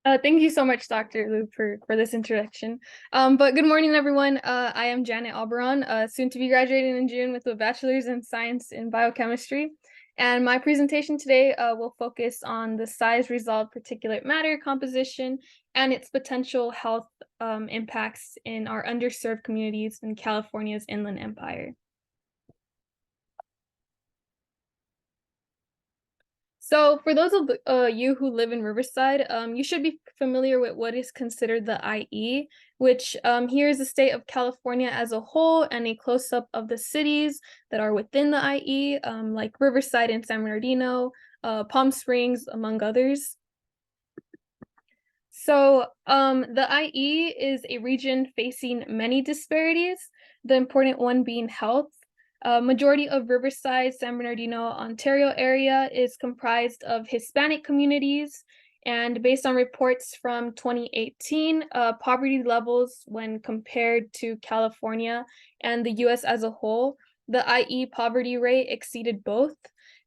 Thank you so much, Dr. Lu, for this introduction. But good morning, everyone. I am Janet Albarrán, soon to be graduating in June with a bachelor's in science in biochemistry. And my presentation today will focus on the size-resolved particulate matter composition and its potential health impacts in our underserved communities in California's Inland Empire. So for those of you who live in Riverside, you should be familiar with what is considered the IE, which here is the state of California as a whole and a close-up of the cities that are within the IE, like Riverside and San Bernardino, Palm Springs, among others. So the IE is a region facing many disparities, the important one being health. Majority of Riverside, San Bernardino, Ontario area is comprised of Hispanic communities, and based on reports from 2018, poverty levels when compared to California and the US as a whole, the IE poverty rate exceeded both.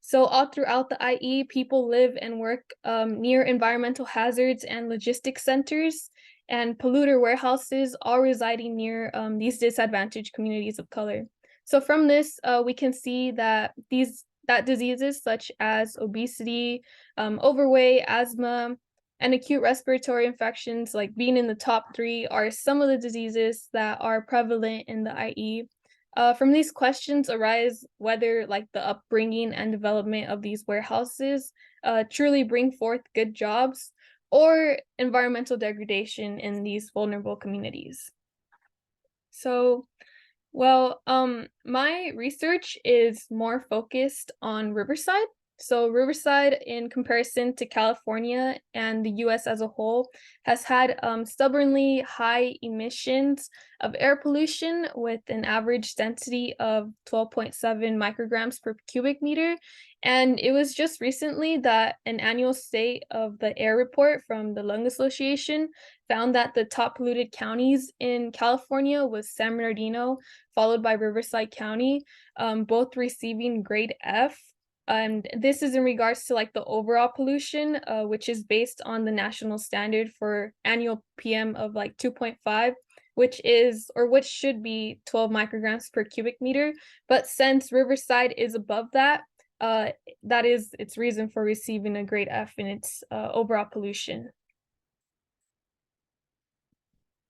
So all throughout the IE, people live and work near environmental hazards and logistics centers and polluter warehouses, all residing near these disadvantaged communities of color. So from this, we can see that diseases such as obesity, overweight, asthma, and acute respiratory infections, like being in the top 3, are some of the diseases that are prevalent in the IE. From these questions arise whether like the upbringing and development of these warehouses truly bring forth good jobs or environmental degradation in these vulnerable communities. So my research is more focused on Riverside. So Riverside, in comparison to California and the US as a whole, has had stubbornly high emissions of air pollution with an average density of 12.7 micrograms per cubic meter. And it was just recently that an annual state of the air report from the Lung Association found that the top polluted counties in California was San Bernardino, followed by Riverside County, both receiving grade F. And this is in regards to like the overall pollution, which is based on the national standard for annual PM of like 2.5, which should be 12 micrograms per cubic meter. But since Riverside is above that, that is its reason for receiving a grade F in its overall pollution.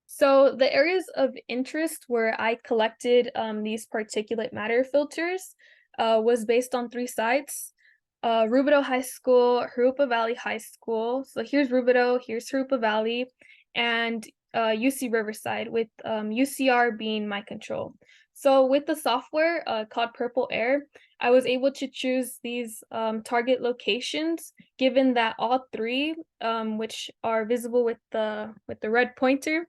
So the areas of interest where I collected these particulate matter filters was based on 3 sites: Rubidoux High School, Jurupa Valley High School. So here's Rubidoux, here's Jurupa Valley, and UC Riverside, with UCR being my control. So with the software called Purple Air, I was able to choose these target locations, given that all 3, which are visible with the red pointer,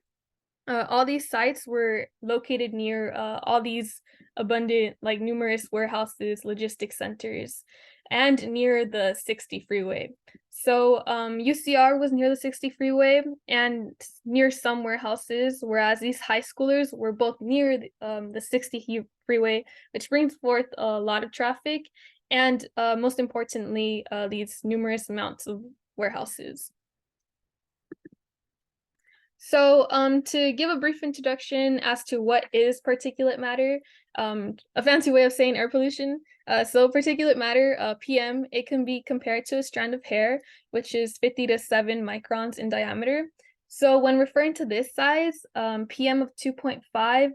all these sites were located near all these abundant, like numerous warehouses, logistics centers, and near the 60 freeway. So UCR was near the 60 freeway and near some warehouses, whereas these high schoolers were both near the 60 freeway, which brings forth a lot of traffic and most importantly, these numerous amounts of warehouses. So to give a brief introduction as to what is particulate matter, a fancy way of saying air pollution. So particulate matter, PM, it can be compared to a strand of hair, which is 50 to 7 microns in diameter. So when referring to this size, PM of 2.5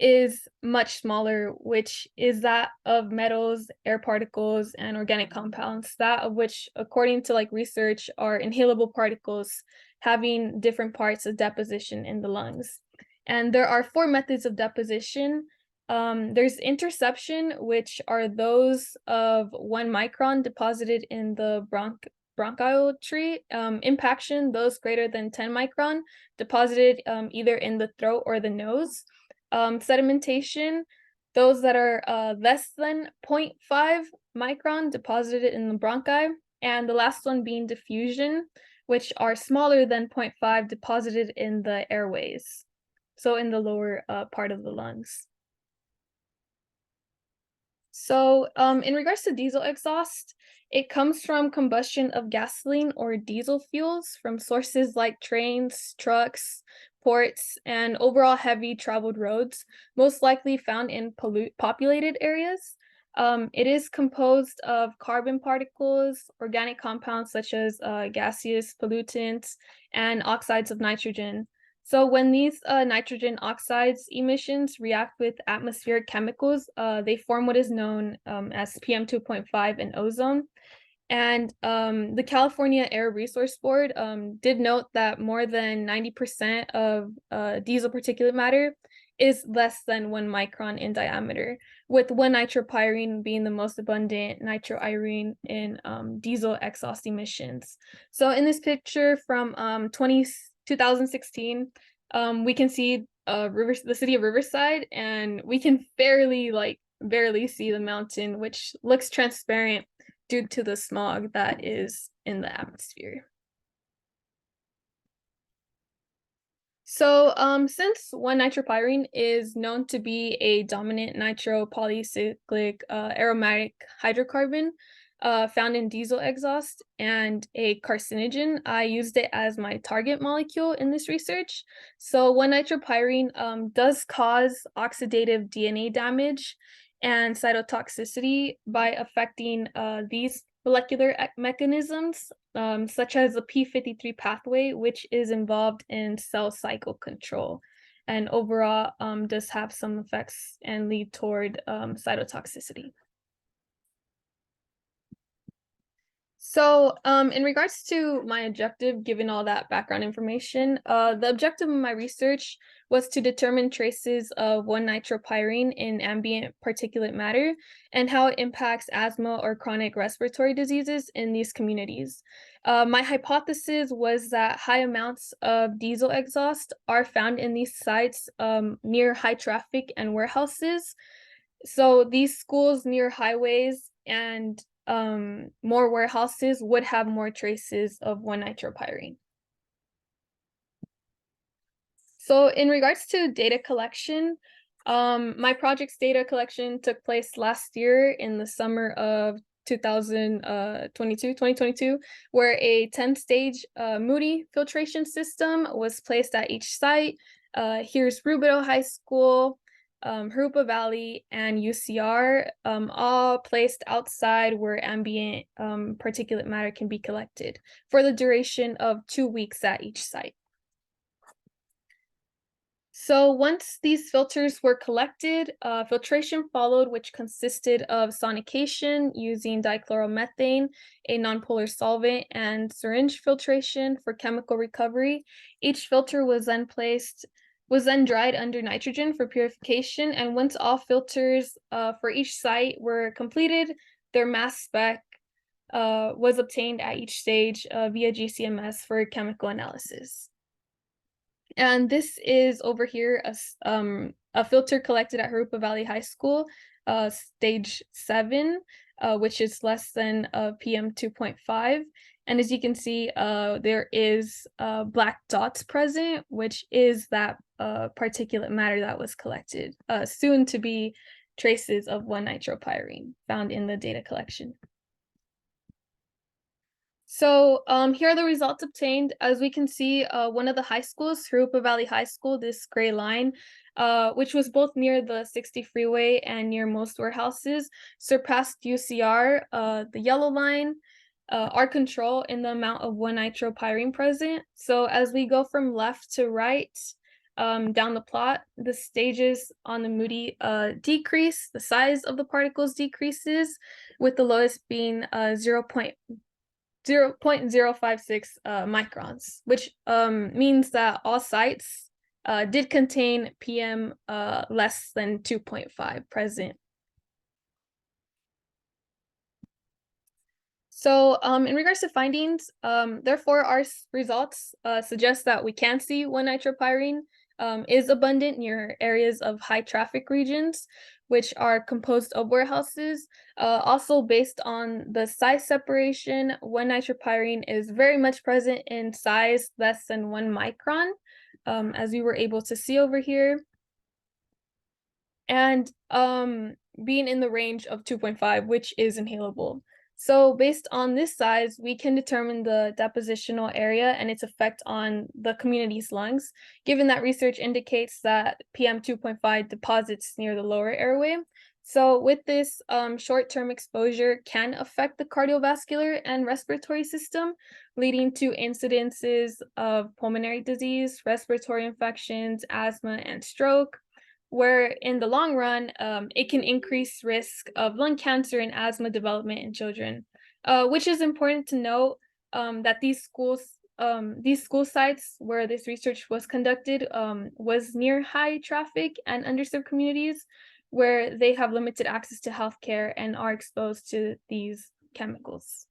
is much smaller, which is that of metals, air particles, and organic compounds, that of which, according to like research, are inhalable particles having different parts of deposition in the lungs. And there are 4 methods of deposition. There's interception, which are those of 1 micron deposited in the bronchial tree. Impaction, those greater than 10 micron deposited either in the throat or the nose. Sedimentation, those that are less than 0.5 micron deposited in the bronchi, and the last one being diffusion, which are smaller than 0.5 deposited in the airways, so in the lower part of the lungs. So, in regards to diesel exhaust, it comes from combustion of gasoline or diesel fuels from sources like trains, trucks, ports, and overall heavy traveled roads, most likely found in populated areas. It is composed of carbon particles, organic compounds such as gaseous pollutants, and oxides of nitrogen. So when these nitrogen oxides emissions react with atmospheric chemicals, they form what is known as PM 2.5 and ozone. And the California Air Resource Board did note that more than 90% of diesel particulate matter is less than 1 micron in diameter, with 1-nitropyrene being the most abundant nitroirene in diesel exhaust emissions. So in this picture from 2016, we can see the city of Riverside, and we can barely see the mountain, which looks transparent due to the smog that is in the atmosphere. So, since 1-nitropyrene is known to be a dominant nitropolycyclic aromatic hydrocarbon found in diesel exhaust and a carcinogen, I used it as my target molecule in this research. So, 1-nitropyrene does cause oxidative DNA damage and cytotoxicity by affecting these molecular mechanisms, such as the p53 pathway, which is involved in cell cycle control, and overall does have some effects and lead toward cytotoxicity. So, in regards to my objective, given all that background information, the objective of my research was to determine traces of 1-nitropyrene in ambient particulate matter and how it impacts asthma or chronic respiratory diseases in these communities. My hypothesis was that high amounts of diesel exhaust are found in these sites near high traffic and warehouses. So these schools near highways and more warehouses would have more traces of 1-nitropyrene. So in regards to data collection, my project's data collection took place last year in the summer of 2022, where a 10-stage Moody filtration system was placed at each site. Here's Rubidoux High School, Harupa Valley, and UCR, all placed outside where ambient particulate matter can be collected for the duration of 2 weeks at each site. So once these filters were collected, filtration followed, which consisted of sonication using dichloromethane, a nonpolar solvent, and syringe filtration for chemical recovery. Each filter was then dried under nitrogen for purification, and once all filters for each site were completed, their mass spec was obtained at each stage via GCMS for chemical analysis. And this is over here a filter collected at Harupa Valley High School, stage 7, which is less than PM 2.5. And as you can see, there is black dots present, which is that particulate matter that was collected, soon to be traces of 1-nitropyrene found in the data collection. So here are the results obtained. As we can see, one of the high schools, Harupa Valley High School, this gray line, which was both near the 60 freeway and near most warehouses, surpassed UCR, the yellow line, our control in the amount of 1-nitropyrene present. So as we go from left to right down the plot, the stages on the Moody decrease, the size of the particles decreases, with the lowest being 0.056 microns, which means that all sites did contain PM less than 2.5 present. So in regards to findings, therefore our results suggest that we can see 1-nitropyrene is abundant near areas of high traffic regions, which are composed of warehouses. Also based on the size separation, 1-nitropyrene is very much present in size less than 1 micron, as we were able to see over here. And being in the range of 2.5, which is inhalable. So based on this size, we can determine the depositional area and its effect on the community's lungs, given that research indicates that PM 2.5 deposits near the lower airway. So with this, short-term exposure can affect the cardiovascular and respiratory system, leading to incidences of pulmonary disease, respiratory infections, asthma, and stroke, where in the long run, it can increase risk of lung cancer and asthma development in children, which is important to note, that these school sites where this research was conducted, was near high traffic and underserved communities where they have limited access to healthcare and are exposed to these chemicals.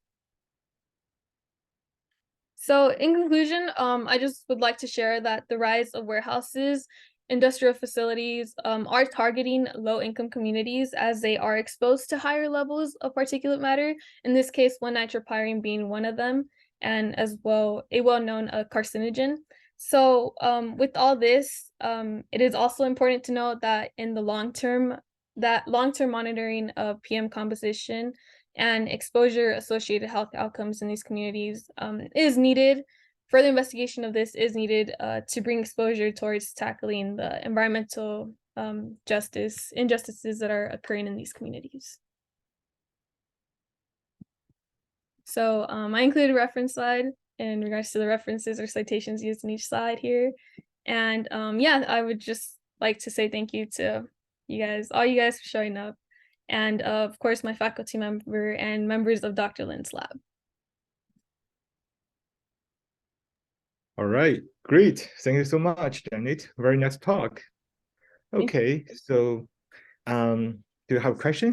So in conclusion, I just would like to share that the rise of warehouses, industrial facilities, are targeting low-income communities as they are exposed to higher levels of particulate matter. In this case, 1-nitropyrene being one of them, and as well a well-known carcinogen. So with all this, it is also important to note that in the long term, that long-term monitoring of PM composition and exposure-associated health outcomes in these communities is needed. Further investigation of this is needed to bring exposure towards tackling the environmental injustices that are occurring in these communities. So I included a reference slide in regards to the references or citations used in each slide here. And yeah, I would just like to say thank you to you guys, all you guys for showing up. And of course, my faculty member and members of Dr. Lin's lab. All right, great. Thank you so much, Janet. Very nice talk. Okay, so do you have questions?